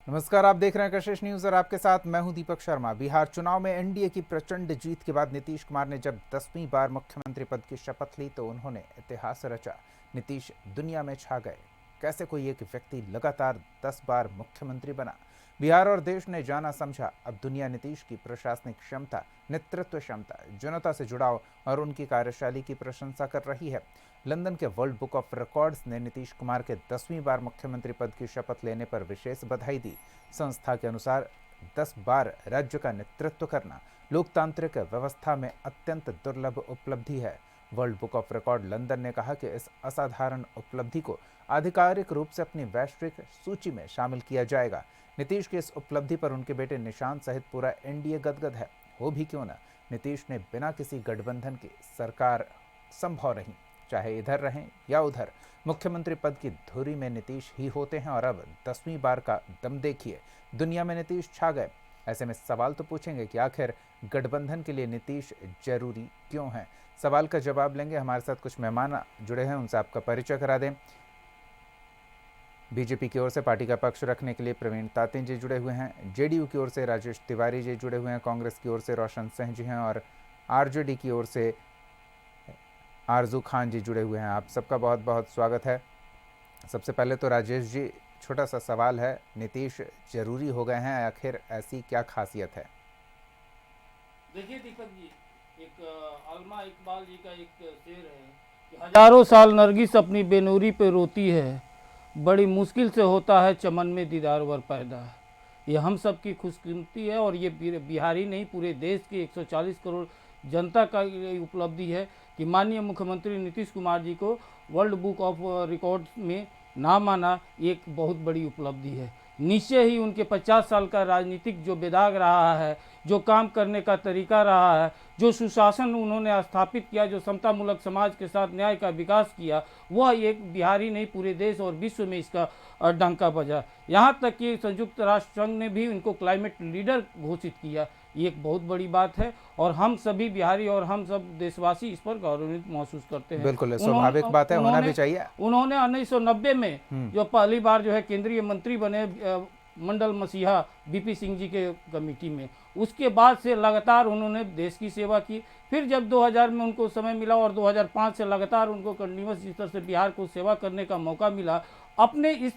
नमस्कार, आप देख रहे हैं कशिश न्यूज और आपके साथ मैं हूं दीपक शर्मा। बिहार चुनाव में एनडीए की प्रचंड जीत के बाद नीतीश कुमार ने जब 10वीं बार मुख्यमंत्री पद की शपथ ली तो उन्होंने इतिहास रचा। नीतीश दुनिया में छा गए। कैसे कोई एक व्यक्ति लगातार 10 बार मुख्यमंत्री बना। बिहार और देश ने जाना समझा। अब दुनिया नीतीश की प्रशासनिक क्षमता, नेतृत्व क्षमता, जनता से जुड़ाव और उनकी कार्यशैली की प्रशंसा कर रही है। लंदन के वर्ल्ड बुक ऑफ रिकॉर्ड्स ने नीतीश कुमार के 10वीं बार मुख्यमंत्री पद की शपथ लेने पर विशेष बधाई दी। संस्था के अनुसार 10 बार राज्य का नेतृत्व करना लोकतांत्रिक व्यवस्था में अत्यंत दुर्लभ उपलब्धि है। World book of record London ने कहा कि इस असाधारण उपलब्धि को आधिकारिक रूप से अपनी वैश्विक सूची में शामिल किया जाएगा। नीतीश की इस उपलब्धि पर उनके बेटे निशांत सहित पूरा एनडीए गदगद है। हो भी क्यों ना, नीतीश ने बिना किसी गठबंधन की सरकार संभव नहीं, चाहे इधर रहें या उधर, मुख्यमंत्री पद की धुरी में नीतीश ही होते हैं। और अब 10वीं बार का दम देखिए, दुनिया में नीतीश छा गए। ऐसे में सवाल तो पूछेंगे कि आखिर गठबंधन के लिए नीतीश जरूरी क्यों है। सवाल का जवाब लेंगे। हमारे साथ कुछ मेहमान जुड़े हैं, उनसे आपका परिचय करा दें। बीजेपी की ओर से पार्टी का पक्ष रखने के लिए प्रवीण तातें जी जुड़े हुए हैं। जेडीयू की ओर से राजेश तिवारी जी जुड़े हुए हैं। कांग्रेस की ओर से रोशन सिंह जी हैं और आरजेडी की ओर से आरजू खान जी जुड़े हुए हैं। आप सबका बहुत बहुत स्वागत है। सबसे पहले तो राजेश जी, छोटा सा सवाल है, नीतीश जरूरी हो गए हैं, आखिर ऐसी क्या खासियत है? देखिए दीपक जी, एक अल्मा इकबाल जी का एक शेर है कि हजारों साल नरगिस अपनी बेनूरी पे रोती है, बड़ी मुश्किल से होता है चमन में दीदार वर पैदा। ये हम सब की खुशकिस्मती है और ये बिहारी नहीं, पूरे देश के 140 करोड़ जनता का ये उपलब्धि है कि माननीय मुख्यमंत्री नीतीश कुमार जी को वर्ल्ड बुक ऑफ रिकॉर्ड्स में नाम आना एक बहुत बड़ी उपलब्धि है। निश्चय ही उनके 50 साल का राजनीतिक जो बेदाग रहा है, जो काम करने का तरीका रहा है, जो सुशासन उन्होंने स्थापित किया, जो समतामूलक समाज के साथ न्याय का विकास किया, वह एक बिहारी नहीं पूरे देश और विश्व में इसका डंका बजा। यहाँ तक कि संयुक्त राष्ट्र संघ ने भी उनको क्लाइमेट लीडर घोषित किया। ये एक बहुत बड़ी बात है और हम सभी बिहारी और हम सब देशवासी इस पर गौरवान्वित महसूस करते हैं। बिल्कुल स्वाभाविक बात है, होना भी चाहिए। उन्होंने 1990 में जो पहली बार जो है केंद्रीय मंत्री बने मंडल मसीहा बीपी सिंह जी के कमेटी में, उसके बाद से लगातार उन्होंने देश की सेवा की। फिर जब 2000 में उनको समय मिला और 2005 से लगातार उनको कंटिन्यूस इस तरह से बिहार को सेवा करने का मौका मिला, अपने इस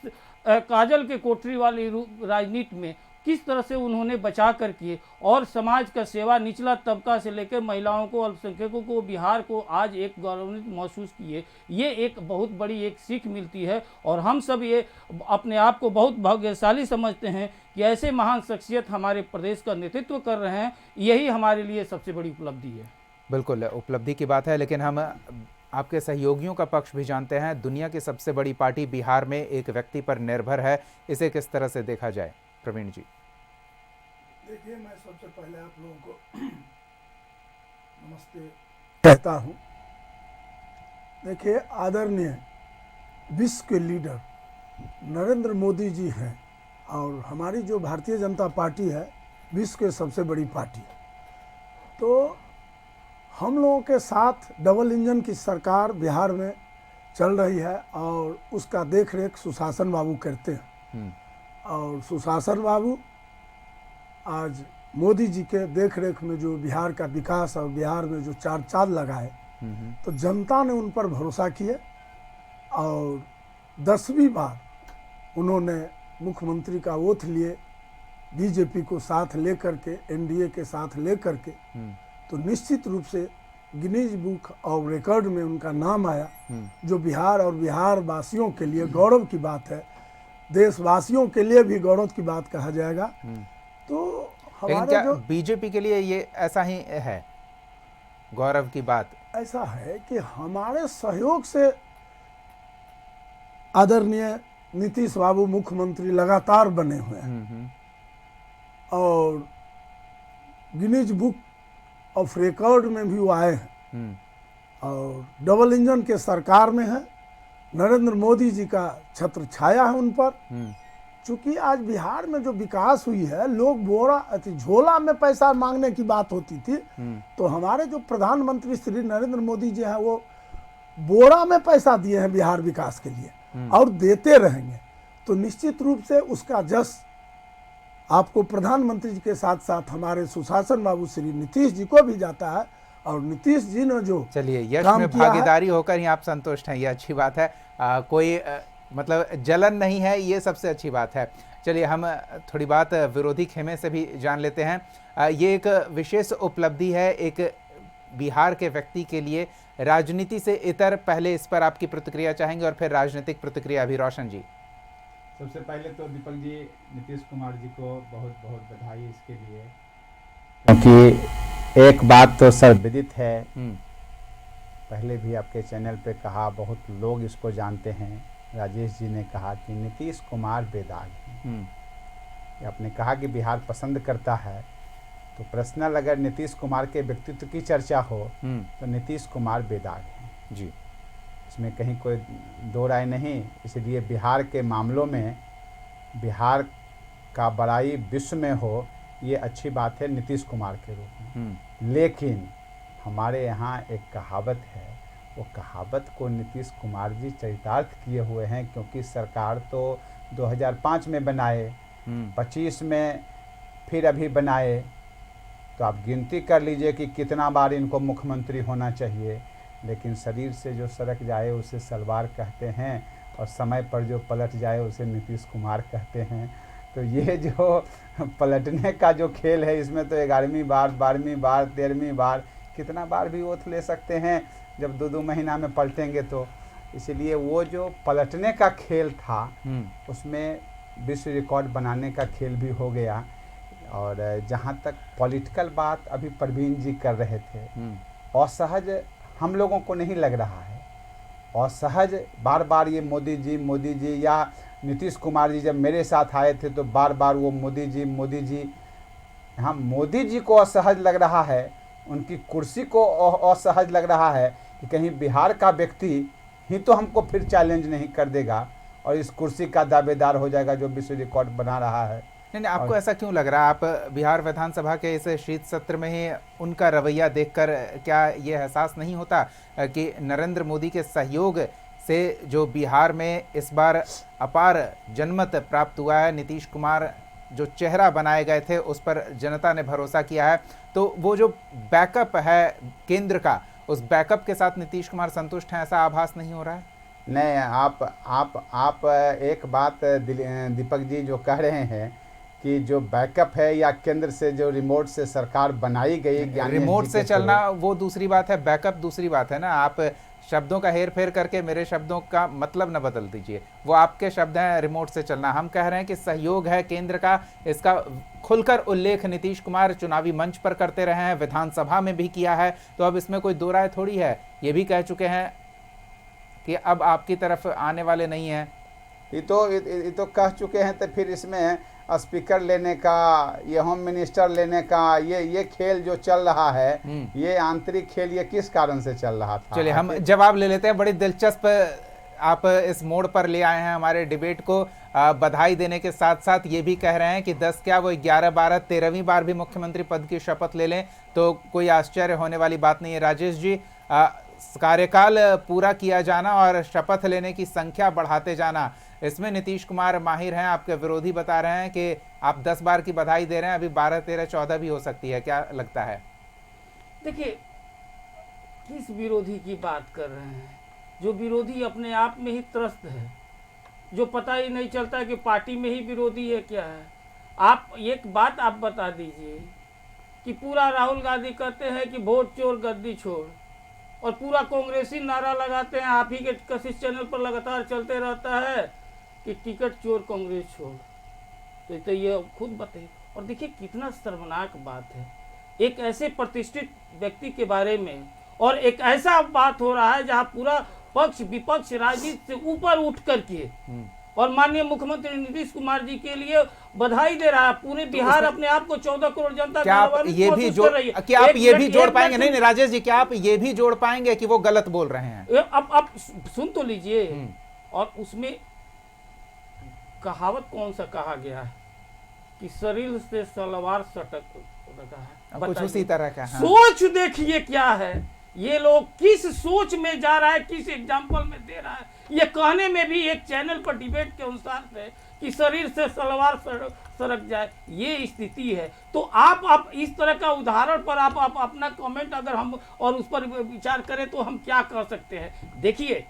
काजल के कोठरी वाली राजनीति में किस तरह से उन्होंने बचा कर किए और समाज का सेवा, निचला तबका से लेकर महिलाओं को, अल्पसंख्यकों को, बिहार को आज एक गौरवान्वित महसूस किए। ये एक बहुत बड़ी एक सीख मिलती है और हम सब ये अपने आप को बहुत भाग्यशाली समझते हैं कि ऐसे महान शख्सियत हमारे प्रदेश का नेतृत्व कर रहे हैं। यही हमारे लिए सबसे बड़ी उपलब्धि है। बिल्कुल उपलब्धि की बात है, लेकिन हम आपके सहयोगियों का पक्ष भी जानते हैं। दुनिया की सबसे बड़ी पार्टी बिहार में एक व्यक्ति पर निर्भर है, इसे किस तरह से देखा जाए? प्रवीण जी। देखिए, मैं सबसे पहले आप लोगों को नमस्ते कहता हूँ। देखिए, आदरणीय विश्व के लीडर नरेंद्र मोदी जी हैं और हमारी जो भारतीय जनता पार्टी है विश्व के सबसे बड़ी पार्टी है। तो हम लोगों के साथ डबल इंजन की सरकार बिहार में चल रही है और उसका देख रेख सुशासन बाबू करते हैं। और सुशासन बाबू आज मोदी जी के देख रेख में जो बिहार का विकास और बिहार में जो चार चांद लगाए, तो जनता ने उन पर भरोसा किया और 10वीं बार उन्होंने मुख्यमंत्री का ओथ लिए, बीजेपी को साथ लेकर के, एनडीए के साथ लेकर के। तो निश्चित रूप से गिनीज बुक ऑफ रिकॉर्ड में उनका नाम आया, जो बिहार और बिहार वासियों के लिए गौरव की बात है, देशवासियों के लिए भी गौरव की बात कहा जाएगा। तो हमारे क्या जो बीजेपी के लिए ये ऐसा ही है, गौरव की बात? ऐसा है कि हमारे सहयोग से आदरणीय नीतीश बाबू मुख्यमंत्री लगातार बने हुए हैं और गिनीज बुक ऑफ रिकॉर्ड में भी वो आए हैं और डबल इंजन के सरकार में है। नरेंद्र मोदी जी का छत्र छाया है उन पर। चूंकि आज बिहार में जो विकास हुई है, लोग झोला में पैसा मांगने की बात होती थी, तो हमारे जो प्रधानमंत्री श्री नरेंद्र मोदी जी हैं वो बोरा में पैसा दिए हैं बिहार विकास के लिए और देते रहेंगे। तो निश्चित रूप से उसका जस आपको प्रधानमंत्री जी के साथ साथ हमारे सुशासन बाबू श्री नीतीश जी को भी जाता है। और नीतीश जी ने जो चलिए यश काम में किया है, भागीदारी होकर ही आप संतुष्ट हैं, ये अच्छी बात है। कोई मतलब जलन नहीं है, ये सबसे अच्छी बात है। चलिए हम थोड़ी बात विरोधी खेमे से भी जान लेते हैं। ये एक विशेष उपलब्धि है एक बिहार के व्यक्ति के लिए, राजनीति से इतर। पहले इस पर आपकी प्रतिक्रिया चाहेंगे और फिर राजनीतिक प्रतिक्रिया भी। रोशन जी। सबसे पहले तो दीपक जी, नीतीश कुमार जी को बहुत बहुत बधाई इसके लिए, क्योंकि एक बात तो सर्वविदित है, पहले भी आपके चैनल पे कहा, बहुत लोग इसको जानते हैं, राजेश जी ने कहा कि नीतीश कुमार बेदाग हैं। आपने कहा कि बिहार पसंद करता है, तो पर्सनल अगर नीतीश कुमार के व्यक्तित्व की चर्चा हो तो नीतीश कुमार बेदाग हैं जी, इसमें कहीं कोई दो राय नहीं। इसलिए बिहार के मामलों में बिहार का बड़ाई विश्व में हो, ये अच्छी बात है नीतीश कुमार के रूप में। लेकिन हमारे यहाँ एक कहावत है, वो कहावत को नीतीश कुमार जी चरितार्थ किए हुए हैं, क्योंकि सरकार तो 2005 में बनाए, 25 में फिर अभी बनाए, तो आप गिनती कर लीजिए कि कितना बार इनको मुख्यमंत्री होना चाहिए। लेकिन शरीर से जो सरक जाए उसे सलवार कहते हैं, और समय पर जो पलट जाए उसे नीतीश कुमार कहते हैं। तो ये जो पलटने का जो खेल है, इसमें तो 11वीं बार, 12वीं बार, 13वीं बार, कितना बार भी ओथ ले सकते हैं जब 2-2 महीना में पलटेंगे तो। इसलिए वो जो पलटने का खेल था उसमें विश्व रिकॉर्ड बनाने का खेल भी हो गया। और जहाँ तक पॉलिटिकल बात अभी परवीन जी कर रहे थे, असहज हम लोगों को नहीं लग रहा है। असहज बार बार ये मोदी जी, या नीतीश कुमार जी जब मेरे साथ आए थे तो बार बार वो मोदी जी, हाँ मोदी जी को असहज लग रहा है, उनकी कुर्सी को असहज लग रहा है कि कहीं बिहार का व्यक्ति ही तो हमको फिर चैलेंज नहीं कर देगा और इस कुर्सी का दावेदार हो जाएगा जो विश्व रिकॉर्ड बना रहा है। नहीं, आपको ऐसा क्यों लग रहा है? आप बिहार विधानसभा के इस शीत सत्र में ही उनका रवैया देखकर क्या ये एहसास नहीं होता कि नरेंद्र मोदी के सहयोग से जो बिहार में इस बार अपार जनमत प्राप्त हुआ है, नीतीश कुमार जो चेहरा बनाए गए थे उस पर जनता ने भरोसा किया है, तो वो जो बैकअप है केंद्र का, उस बैकअप के साथ नीतीश कुमार संतुष्ट हैं, ऐसा आभास नहीं हो रहा है? नहीं, आप एक बात दीपक जी जो कह रहे हैं कि जो बैकअप है या केंद्र से जो रिमोट से सरकार बनाई गई, रिमोट से चलना वो दूसरी बात है, बैकअप दूसरी बात है ना। आप शब्दों का हेर फेर करके मेरे शब्दों का मतलब न बदल दीजिए, वो आपके शब्द हैं रिमोट से चलना। हम कह रहे हैं कि सहयोग है केंद्र का, इसका खुलकर उल्लेख नीतीश कुमार चुनावी मंच पर करते रहे हैं, विधानसभा में भी किया है, तो अब इसमें कोई दो राय थोड़ी है। ये भी कह चुके हैं कि अब आपकी तरफ आने वाले नहीं हैं। ये तो कह चुके हैं, तो फिर इसमें स्पीकर लेने का, ये होम मिनिस्टर लेने का, ये खेल जो चल रहा है, ये आंतरिक खेल, ये किस कारण से चल रहा था? चलिए हम जवाब ले लेते हैं। बड़ी दिलचस्प आप इस मोड़ पर ले आए हैं हमारे डिबेट को। बधाई देने के साथ साथ ये भी कह रहे हैं कि 10 क्या वो 11, 12, 13वीं बार भी मुख्यमंत्री पद की शपथ ले लें तो कोई आश्चर्य होने वाली बात नहीं है। राजेश जी, कार्यकाल पूरा किया जाना और शपथ लेने की संख्या बढ़ाते जाना, इसमें नीतीश कुमार माहिर हैं। आपके विरोधी बता रहे हैं कि आप 10 बार की बधाई दे रहे हैं, अभी 12, 13, 14 भी हो सकती है। क्या लगता है? देखिए, किस विरोधी की बात कर रहे हैं? जो विरोधी अपने आप में ही त्रस्त है, जो पता ही नहीं चलता कि पार्टी में ही विरोधी है क्या है। आप एक बात आप बता दीजिए कि पूरा राहुल गांधी कहते हैं कि वोट चोर गद्दी छोड़, और पूरा कांग्रेसी नारा लगाते हैं, आप ही के कशिश चैनल पर लगातार चलते रहता है कि टिकट चोर कांग्रेस छोड़। तो ये खुद बताइए। और देखिए कितना शर्मनाक बात है, एक ऐसे प्रतिष्ठित व्यक्ति के बारे में, और एक ऐसा बात हो रहा है जहां पूरा पक्ष विपक्ष राजनीति से ऊपर उठ करके और माननीय मुख्यमंत्री नीतीश कुमार जी के लिए बधाई दे रहा है। पूरे बिहार अपने आप को 14 करोड़ जनता क्या आप ये भी जोड़ पाएंगे? नहीं राजेश जी, क्या आप ये भी जोड़ पाएंगे कि वो गलत बोल रहे हैं? अब सुन तो लीजिए। और उसमें कहावत कौन सा कहा गया है कि शरीर से सलवार सटक रखा है, कुछ उसी तरह का। हाँ। सोच देखिए क्या है, ये लोग किस सोच में जा रहा है, किस एग्जाम्पल में दे रहा है। ये कहने में भी एक चैनल पर डिबेट के अनुसार से कि शरीर से सलवार सरक जाए, ये स्थिति है। तो आप इस तरह का उदाहरण पर आप अपना कमेंट अगर हम और उस पर विचार करें तो हम क्या कह सकते हैं। देखिए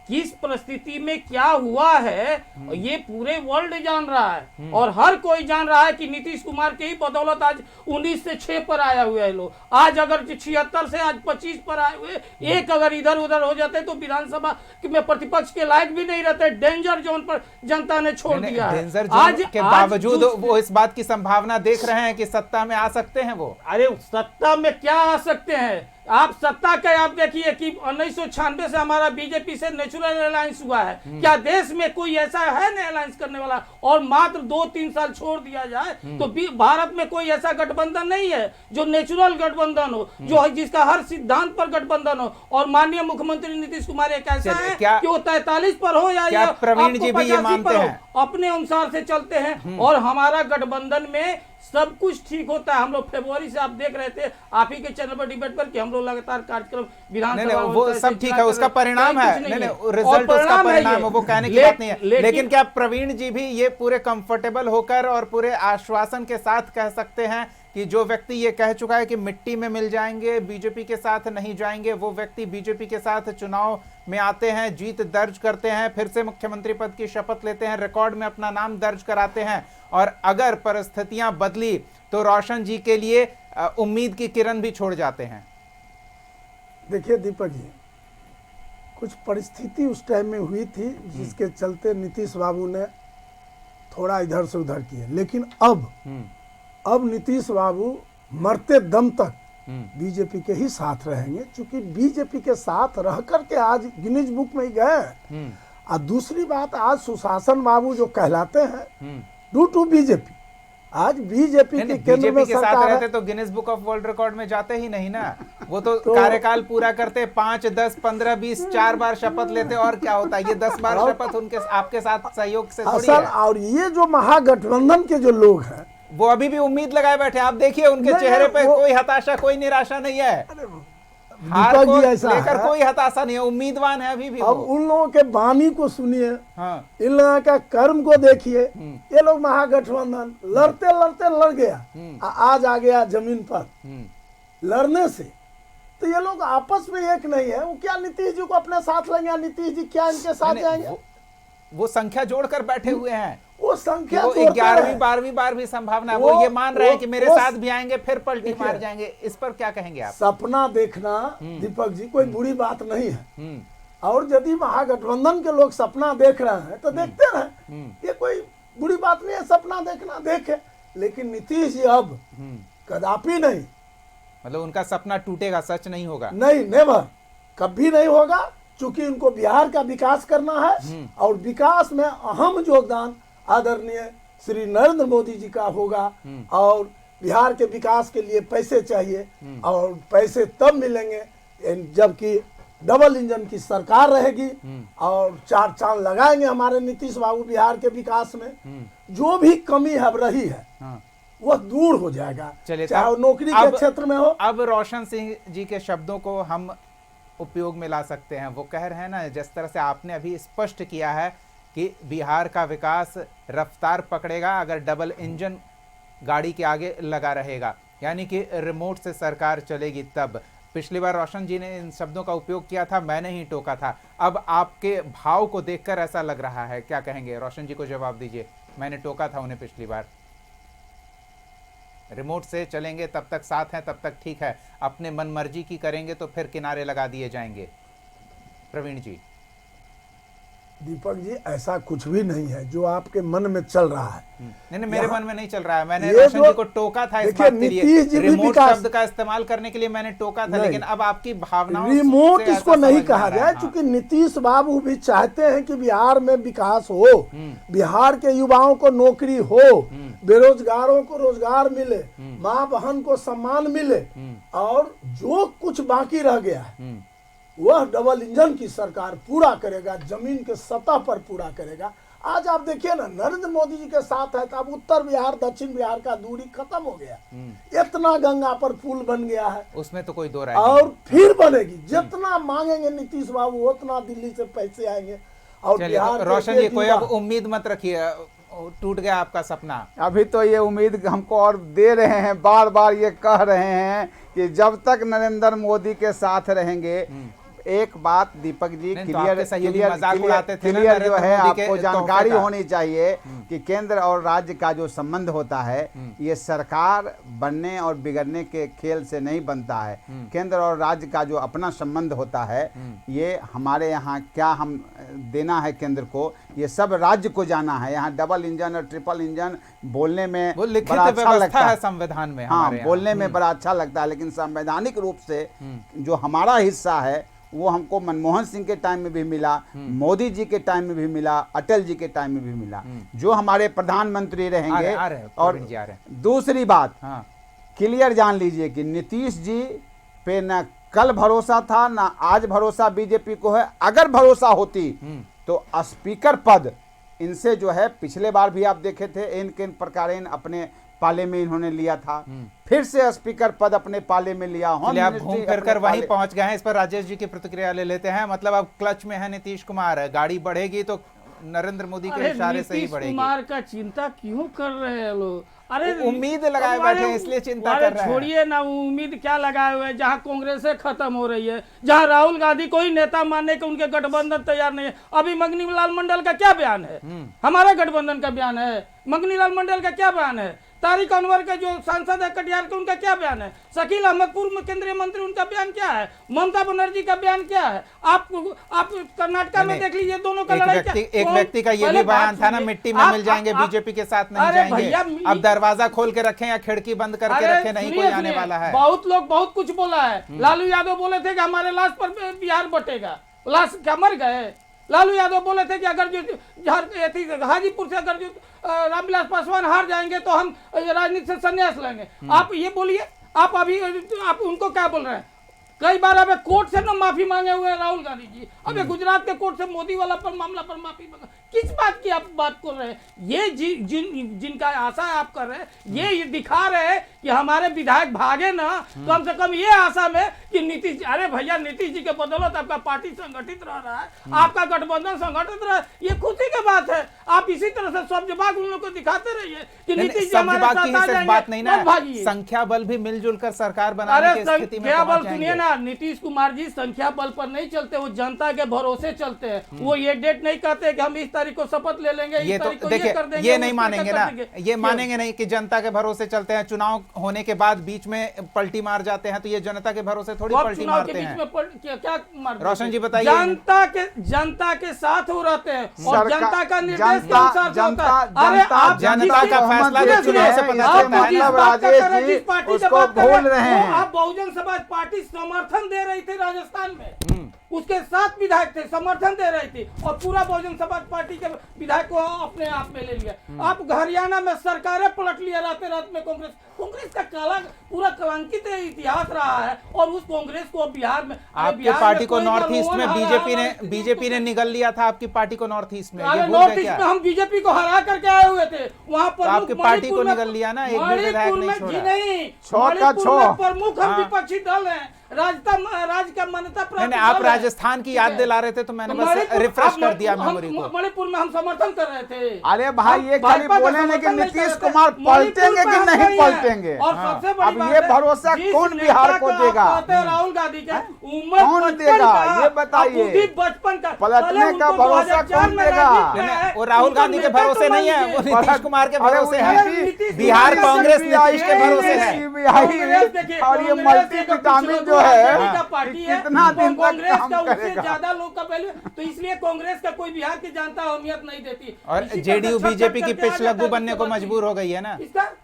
किस परिस्थिति में क्या हुआ है ये पूरे वर्ल्ड जान रहा है और हर कोई जान रहा है कि नीतीश कुमार के ही बदौलत आज 19 से 6 पर आया हुआ है लोग। आज अगर 76 से आज 25 पर आए हुए, एक अगर इधर उधर हो जाते तो विधानसभा में प्रतिपक्ष के लायक भी नहीं रहते। डेंजर जोन पर जनता ने छोड़ दिया है। डेंजर जोन के बावजूद वो इस बात की संभावना देख रहे हैं कि सत्ता में आ सकते हैं वो। अरे सत्ता में क्या आ सकते हैं आप? सत्ता के आप देखिए कि 1996 से हमारा बीजेपी से नेचुरल अलायंस हुआ है। क्या देश में कोई ऐसा है ना अलायंस करने वाला? और मात्र 2-3 साल छोड़ दिया जाए तो भारत में कोई ऐसा गठबंधन नहीं है जो नेचुरल गठबंधन हो, जो जिसका हर सिद्धांत पर गठबंधन हो। और माननीय मुख्यमंत्री नीतीश कुमार एक ऐसा है कि वो 43 पर हो या प्रवीण जी भी ये मानते हैं? अपने अनुसार से चलते हैं और हमारा गठबंधन में सब कुछ ठीक होता है। हम लोग फरवरी से आप देख रहे थे आप ही के चैनल पर डिबेट पर कि हम लोग लगातार कार्यक्रम विधानसभा वो सब ठीक है, उसका परिणाम है। रिजल्ट उसका परिणाम है, वो कहने की बात नहीं है। लेकिन क्या प्रवीण जी भी ये पूरे कंफर्टेबल होकर और पूरे आश्वासन के साथ कह सकते हैं कि जो व्यक्ति ये कह चुका है कि मिट्टी में मिल जाएंगे, बीजेपी के साथ नहीं जाएंगे, वो व्यक्ति बीजेपी के साथ चुनाव में आते हैं, जीत दर्ज करते हैं, फिर से मुख्यमंत्री पद की शपथ लेते हैं, रिकॉर्ड में अपना नाम दर्ज कराते हैं, और अगर परिस्थितियां बदली तो रोशन जी के लिए उम्मीद की किरण भी छोड़ जाते हैं? देखिए दीपक जी, कुछ परिस्थिति उस टाइम में हुई थी जिसके चलते नीतीश बाबू ने थोड़ा इधर से उधर किए, लेकिन अब नीतीश बाबू मरते दम तक बीजेपी के ही साथ रहेंगे, क्योंकि बीजेपी के साथ रह करके आज गिनीज बुक में ही गए। और दूसरी बात, आज सुशासन बाबू जो कहलाते हैं ड्यू टू बीजेपी, आज बीजेपी के केंद्र में के साथ रहते तो Guinness book of world record में जाते ही नहीं ना। वो तो कार्यकाल पूरा करते 5, 10, 15, 20, 4 बार शपथ लेते, और क्या होता है? ये 10 बार शपथ उनके आपके साथ सहयोग से थोड़ी है। और ये जो महागठबंधन के जो लोग हैं वो अभी भी उम्मीद लगाए बैठे। आप देखिए उनके चेहरे पे कोई हताशा, कोई निराशा नहीं है। हार को लेकर कोई हताशा नहीं है, उम्मीदवान है अभी भी। अब उन लोगों के बानी को सुनिए, हाँ। इन लोगों का कर्म को देखिए। ये लोग महागठबंधन लड़ते लड़ते लड़ गया, आज आ गया जमीन पर लड़ने से। तो ये लोग आपस में एक नहीं है। वो क्या नीतीश जी को अपने साथ लेंगे? नीतीश जी क्या इनके साथ जाएंगे? वो संख्या जोड़कर बैठे हुए हैं। वो संख्या 11वीं 12वीं बार भी संभावना है। वो ये मान रहे हैं कि मेरे साथ भी आएंगे, फिर पलटी मार जाएंगे। इस पर क्या कहेंगे आप? सपना देखना दीपक जी कोई बुरी बात नहीं है, और यदि महागठबंधन के लोग सपना देख रहे हैं तो देखते रहे, ये कोई बुरी बात नहीं है। सपना देखना देखे, लेकिन नीतीश जी अब कदापि नहीं, मतलब उनका सपना टूटेगा, सच नहीं होगा। नहीं, नेवर, कभी नहीं होगा, क्योंकि उनको बिहार का विकास करना है और विकास में अहम योगदान आदरणीय श्री नरेंद्र मोदी जी का होगा। और बिहार के विकास के लिए पैसे चाहिए, और पैसे तब मिलेंगे जबकि डबल इंजन की सरकार रहेगी और 4 चांद लगाएंगे हमारे नीतीश बाबू बिहार के विकास में। जो भी कमी अब रही है वह दूर हो जाएगा, चाहे नौकरी के क्षेत्र में हो। अब रोशन सिंह जी के शब्दों को हम उपयोग में ला सकते हैं। वो कह रहे हैं ना, जिस तरह से आपने अभी स्पष्ट किया है कि बिहार का विकास रफ्तार पकड़ेगा अगर डबल इंजन गाड़ी के आगे लगा रहेगा, यानी कि रिमोट से सरकार चलेगी। तब पिछली बार रोशन जी ने इन शब्दों का उपयोग किया था, मैंने ही टोका था। अब आपके भाव को देखकर ऐसा लग रहा है, क्या कहेंगे? रोशन जी को जवाब दीजिए। मैंने टोका था उन्हें पिछली बार, रिमोट से चलेंगे तब तक साथ हैं, तब तक ठीक है, अपने मन मर्जी की करेंगे तो फिर किनारे लगा दिए जाएंगे। प्रवीण जी। दीपक जी, ऐसा कुछ भी नहीं है जो आपके मन में चल रहा है। नहीं, मेरे मन में नहीं चल रहा है। मैंने रोशन जी को टोका था इस बात के लिए, रिमोट शब्द का इस्तेमाल करने के लिए मैंने टोका था, लेकिन अब आपकी भावनाओं से रिमोट इसको नहीं कहा जाए, क्योंकि नीतीश बाबू भी चाहते हैं कि बिहार में विकास हो, बिहार के युवाओं को नौकरी हो, बेरोजगारों को रोजगार मिले, माँ बहन को सम्मान मिले, और जो कुछ बाकी रह गया है वह डबल इंजन की सरकार पूरा करेगा, जमीन के सतह पर पूरा करेगा। आज आप देखिए ना, नरेंद्र मोदी जी के साथ है तो अब उत्तर बिहार दक्षिण बिहार का दूरी खत्म हो गया, इतना गंगा पर पुल बन गया है, उसमें तो कोई दो राय और फिर बनेगी। जितना मांगेंगे नीतीश बाबू उतना दिल्ली से पैसे आएंगे। और रोशन जी, कोई अब उम्मीद मत रखिए, टूट गया आपका सपना? अभी तो ये उम्मीद हमको और दे रहे हैं, बार बार ये कह रहे हैं कि जब तक नरेंद्र मोदी के साथ रहेंगे। एक बात दीपक जी क्लियर जो है आपको जानकारी होनी चाहिए कि केंद्र और राज्य का जो संबंध होता है ये सरकार बनने और बिगड़ने के खेल से नहीं बनता है। केंद्र और राज्य का जो अपना संबंध होता है ये हमारे यहाँ क्या हम देना है केंद्र को, ये सब राज्य को जाना है। यहाँ डबल इंजन और ट्रिपल इंजन बोलने में बड़ा अच्छा लगता है संविधान में, हाँ बोलने में बड़ा अच्छा लगता है, लेकिन संवैधानिक रूप से जो हमारा हिस्सा है वो हमको मनमोहन सिंह के टाइम में भी मिला, मोदी जी के टाइम में भी मिला, अटल जी के टाइम में भी मिला, जो हमारे प्रधानमंत्री रहेंगे। और दूसरी बात क्लियर जान लीजिए कि नीतीश जी पे न कल भरोसा था ना आज भरोसा बीजेपी को है। अगर भरोसा होती तो स्पीकर पद इनसे जो है पिछले बार भी आप देखे थे इन किन प्रकार अपने पाले में इन्होंने लिया था, फिर से स्पीकर पद अपने पाले में लिया। आप घूम फिर कर वहीं पहुंच गए हैं। इस पर राजेश जी की प्रतिक्रिया ले लेते हैं। मतलब अब क्लच में है नीतीश कुमार, गाड़ी बढ़ेगी तो नरेंद्र मोदी के इशारे से ही बढ़ेगी। नीतीश कुमार का चिंता क्यों कर रहे हैं लोग? अरे उम्मीद लगाए बैठे हैं इसलिए चिंता कर रहे हैं। छोड़िए ना, उम्मीद क्या लगाए हुए हैं? जहां कांग्रेस खत्म हो रही है, जहां राहुल गांधी कोई नेता मानने के उनके गठबंधन तैयार नहीं है। अभी मंगनी लाल मंडल का क्या बयान है? हमारा गठबंधन का बयान है। मंगनी लाल मंडल का क्या बयान है? तारिक अनवर के जो सांसद है कटिहार के, उनका क्या बयान है? शकील अहमद पूर्व केंद्रीय मंत्री, उनका बयान क्या है? ममता बनर्जी का बयान क्या है? आप कर्नाटका में देख लीजिए, दोनों का लड़ाई क्या? एक व्यक्ति का ये भी बयान था ना, मिट्टी में मिल जाएंगे, बीजेपी के साथ नहीं जाएंगे। अब दरवाजा खोल के रखें या खिड़की बंद करके रखें, नहीं कोई आने वाला है। बहुत लोग बहुत कुछ बोला है। लालू यादव बोले थे कि हमारे लाश पर बिहार बटेगा, लाश क्या मर गए? लालू यादव बोले थे कि अगर जो हाजीपुर से अगर जो रामविलास पासवान हार जाएंगे तो हम राजनीति से संन्यास लेंगे। आप ये बोलिए, आप अभी आप उनको क्या बोल रहे हैं? कई बार अब कोर्ट से ना माफी मांगे हुए हैं राहुल गांधी जी। अब गुजरात के कोर्ट से मोदी वाला पर मामला पर माफी मांगा। किस बात की आप बात कर रहे हैं? ये जिनका आशा आप कर रहे हैं, ये दिखा रहे हैं कि हमारे विधायक भागे ना, कम से कम ये आशा में कि नीतीश जी, अरे भैया नीतीश जी के बदौलत आपका पार्टी संगठित रह रहा है, आपका गठबंधन संगठित रहा है, ये खुशी की बात है। आप इसी तरह से सब जवाब उन लोगों को दिखाते रहिए कि नीतीश जी हमारे साथ आ जाएंगे। बात नहीं ना, संख्या बल भी मिलजुल कर सरकार बनाने की स्थिति में पहुंच जाएंगे। सुनिए ना, नीतीश कुमार जी संख्या बल पर नहीं चलते, वो जनता के भरोसे चलते हैं। वो ये डेट नहीं कहते कि हम इस तारीख को शपथ ले लेंगे, ये तो देखिए, ये नहीं मानेंगे ना, ये मानेंगे नहीं कि जनता के भरोसे चलते हैं। चुनाव होने के बाद बीच में पलटी मार जाते हैं, तो ये जनता के भरोसे थोड़ी पलटी मारते हैं। क्या मारते? रोशन जी बताइए। जनता के साथ हो रहते हैं और जनता का निर्देश के अनुसार जनता का फैसला जो चुनाव से पता चलता है ना। जिस पार्टी से बात कर रहे हैं, आप बहुजन समाज पार्टी समर्थन दे रही थी राजस्थान में, उसके साथ विधायक थे, समर्थन दे रही थी, और पूरा बहुजन समाज पार्टी के विधायक को अपने आप में ले लिया। आप हरियाणा में सरकारें पलट लिया रात में। कांग्रेस का काला पूरा कलंकित इतिहास रहा है, और उस कांग्रेस को बिहार में, आपकी पार्टी को नॉर्थ ईस्ट में बीजेपी ने निगल लिया था। आपकी पार्टी को नॉर्थ ईस्ट में, नॉर्थ ईस्ट में हम बीजेपी को हरा करके आए हुए थे। वहाँ पर आपकी पार्टी को निगल लिया ना, एक भी विधायक नहीं छोड़ा। प्रमुख हम विपक्षी दल है, राज्य का मान्यता प्राप्त। आप राजस्थान की याद दिला रहे थे तो मैंने बस रिफ्रेश कर दिया मेमोरी को। मणिपुर में हम समर्थन कर रहे थे। अरे भाई ये खाली बोले नहीं कि नीतीश कुमार पलटेंगे कि नहीं पलटेंगे। और सबसे बड़ी अब ये भरोसा कौन बिहार को देगा? राहुल गांधी के उम्र कौन देगा ये बताइए? बचपन का पलटने का भरोसा कौन देगा? वो राहुल गांधी के भरोसे नहीं है, वो नीतीश कुमार के भरोसे है। बिहार कांग्रेस नीतीश के भरोसे है। और ये मल्टीविटामिन जो पार्टी है, कितना दिन कांग्रेस तक का काम उससे करेगा? ज्यादा लोग का वैल्यू, तो इसलिए कांग्रेस का कोई बिहार की जनता अहमियत नहीं देती। और जेडीयू बीजेपी की पिछलग्गू बनने को मजबूर हो गई है ना।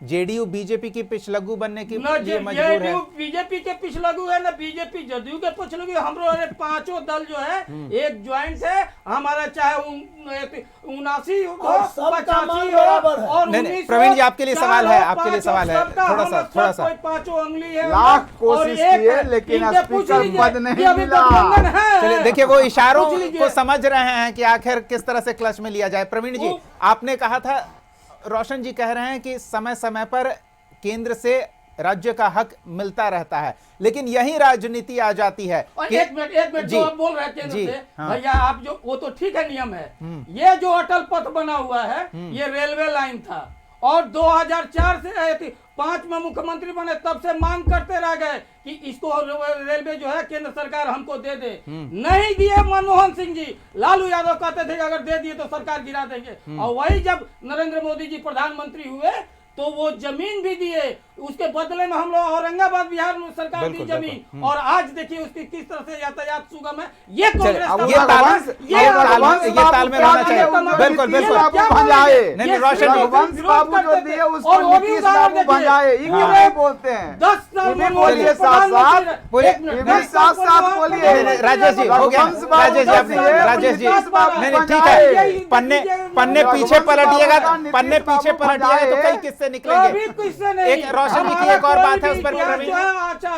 जेडीयू बीजेपी की पिछलग्गू बनने की मजबूर है। बीजेपी के पिछलग्गू है ना, बीजेपी जदयू के पिछलग्गू। हम लोग पांचों दल जो है एक ज्वाइंट है हमारा, चाहे 79 हो, 85 हो और 19 हो। प्रवीण जी आपके लिए सवाल है, आपके लिए सवाल है, थोड़ा सा। पांचों अंगली है, लाख कोशिश किए लेकिन स्पीकर पद नहीं मिला। चलिए देखिए, वो इशारों को समझ रहे हैं कि आखिर किस तरह से क्लच में लिया जाए। प्रवीण जी आपने कहा था, रोशन जी कह रहे हैं कि समय समय पर केंद्र से राज्य का हक मिलता रहता है, लेकिन यही राजनीति आ जाती है और कि एक मिनट जो आप बोल रहे हैं केंद्र जी, से, हाँ। भैया आप जो, वो तो ठीक है, नियम है। ये जो अटल पथ बना हुआ है, ये रेलवे लाइन था, और 2004 से 5 में मुख्यमंत्री बने, तब से मांग करते रह गए कि इसको रेलवे जो है केंद्र सरकार हमको दे दे। नहीं दिए मनमोहन सिंह जी, लालू यादव कहते थे कि अगर दे दिए तो सरकार गिरा देंगे, और वही जब नरेंद्र मोदी जी प्रधानमंत्री हुए तो वो जमीन भी दिए, उसके बदले में हम लोग औरंगाबाद बिहार में सरकार दी जमीन, और आज देखिए उसकी किस तरह से यातायात सुगम है। ये कांग्रेस का ये तालमेल होना चाहिए। बिल्कुल बिल्कुल। नहीं रोशन रघुवंश बाबू जो दिए उसको नीतीश बाबू भंजाए, ये बोलते हैं। 10 साल ये भी बोलिए साथ साथ बोलिए। राजेश जी हो गया, राजेश जी नहीं ठीक है, पन्ने पीछे पलटिएगा, पन्ने पीछे पलटिएगा तो कई किस्से निकलेंगे। एक रोशन जी की एक और बात है, उस पर प्रवीण,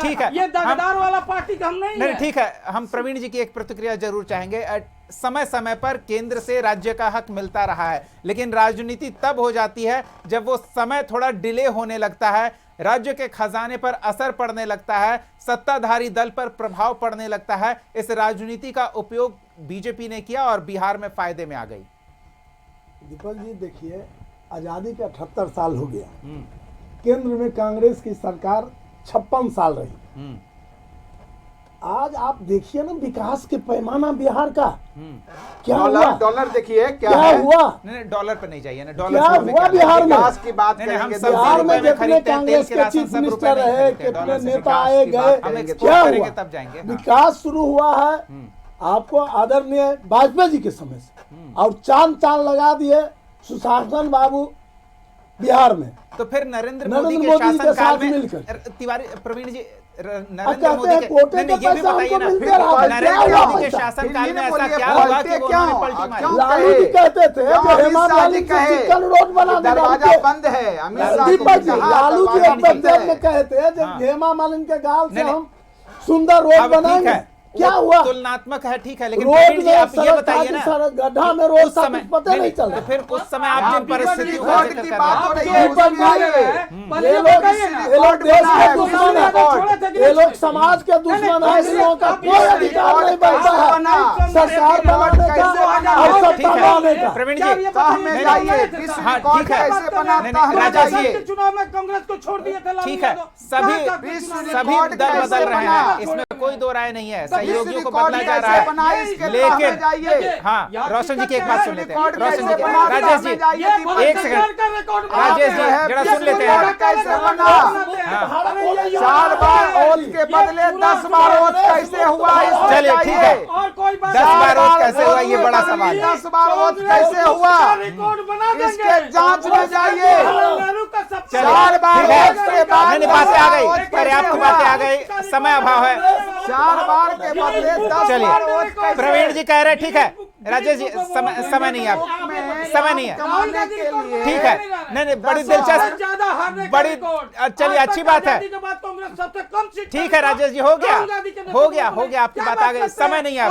ठीक है, ये दगदार वाला पार्टी का हम नहीं, ठीक है, हम प्रवीण जी की एक प्रतिक्रिया जरूर चाहेंगे। समय समय पर केंद्र से राज्य का हक मिलता रहा है, लेकिन राजनीति तब हो जाती है जब वो समय थोड़ा डिले होने लगता है, राज्य के खजाने पर असर पड़ने लगता है, सत्ताधारी दल पर प्रभाव पड़ने लगता है। इस राजनीति का उपयोग बीजेपी ने किया और बिहार में फायदे में आ गई। दीपक जी देखिए, आजादी के 78 साल हो गया, केंद्र में कांग्रेस की सरकार 56 साल रही। आज आप देखिए ना विकास के पैमाना बिहार का क्या हुआ। डॉलर देखिए क्या हुआ। नहीं डॉलर पे नहीं जाइए ना, क्या डॉलर हुआ बिहार में। विकास की बात करेंगे। बिहार में जितने कांग्रेस के चीफ मिनिस्टर रहे, कितने नेता आए गए, क्या हुआ, तब जाएंगे। विकास शुरू हुआ है आपको आदरणीय वाजपेयी जी के समय से, और चांद लगा दिए सुशासन बाबू बिहार में। तो फिर नरेंद्र मोदी के शासनकाल में तिवारी प्रवीण जी नरेंद्र मोदी के ये भी बताइए ना, नरेंद्र मोदी के शासनकाल में ऐसा क्या हुआ कि उन्होंने पलटी मारी? लालू जी कहते थे हेमा मालिनी से चिकन रोड बना देगा, दरवाजा बंद है। दीपक जी लालू जी एक बच्चे में कहते हैं जब हेमा मालिनी के गाल से हम सुंदर रोड बनाएंगे, क्या हुआ। तुलनात्मक है, ठीक है, लेकिन प्रवीण जी आप ये बताइए ना, गड्ढा में रोड समय पता नहीं चल तो फिर उस समय आप जिन परिस्थिति को ये लोग देश के दुश्मन है, ये लोग समाज के दुश्मन है, इन लोगों का कोई अधिकार नहीं बनता है सरकार बनाने का और सत्ता बनाने का। प्रवीण जी ठीक है, राजा जी चुनाव में कांग्रेस को छोड़ दिए थे, ठीक है, सभी दल बदल रहे हैं, इसमें कोई दो राय नहीं है, सहयोगियों को बदला जा रहा है, लेकिन हाँ रोशन जी की एक बात सुन लेते हैं। रोशन जी, राजेश जी एक सेकंड, राजेश जी जरा सुन लेते हैं। कैसे बना? 4 बार ओथ के बदले 10 बार ओथ कैसे हुआ? चलिए ठीक है, 10 बार ओथ कैसे हुआ ये बड़ा सवाल है। 10 बार ओथ कैसे हुआ इसके जांच में जाइए। 4 बार ओथ के बाद बातें आ गई, पर्याप्त बातें आ गई, समय अभाव है। 4 बार के बदले 10 बार ओथ कैसे? प्रवीण जी कह रहे ठीक है, राजेश जी समय नहीं है, समय नहीं है, ठीक है, नहीं बड़ी दिलचस्प, बड़ी चलिए अच्छी बात है, ठीक है राजेश जी हो गया आपकी बात आ गई, समय नहीं है,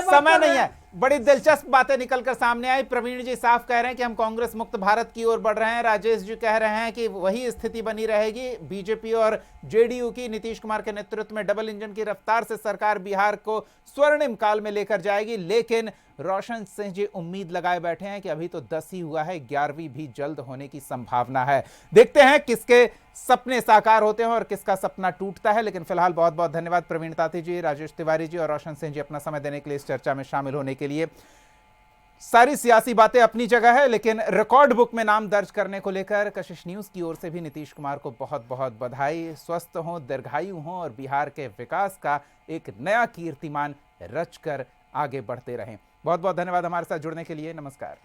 समय नहीं है। बड़ी दिलचस्प बातें निकलकर सामने आई। प्रवीण जी साफ कह रहे हैं कि हम कांग्रेस मुक्त भारत की ओर बढ़ रहे हैं, राजेश जी कह रहे हैं कि वही स्थिति बनी रहेगी, बीजेपी और जेडीयू की नीतीश कुमार के नेतृत्व में डबल इंजन की रफ्तार से सरकार बिहार को स्वर्णिम काल में लेकर जाएगी। लेकिन रोशन सिंह जी उम्मीद लगाए बैठे हैं कि अभी तो 10 ही हुआ है, 11वीं भी जल्द होने की संभावना है। देखते हैं किसके सपने साकार होते हैं और किसका सपना टूटता है। लेकिन फिलहाल बहुत बहुत धन्यवाद प्रवीण ताती जी, राजेश तिवारी जी और रोशन सिंह जी अपना समय देने के लिए, इस चर्चा में शामिल होने के लिए। सारी सियासी बातें अपनी जगह है, लेकिन रिकॉर्ड बुक में नाम दर्ज करने को लेकर कशिश न्यूज की ओर से भी नीतीश कुमार को बहुत बहुत बधाई। स्वस्थ हों, दीर्घायु हों और बिहार के विकास का एक नया कीर्तिमान रचकर आगे बढ़ते रहें। बहुत बहुत धन्यवाद हमारे साथ जुड़ने के लिए। नमस्कार।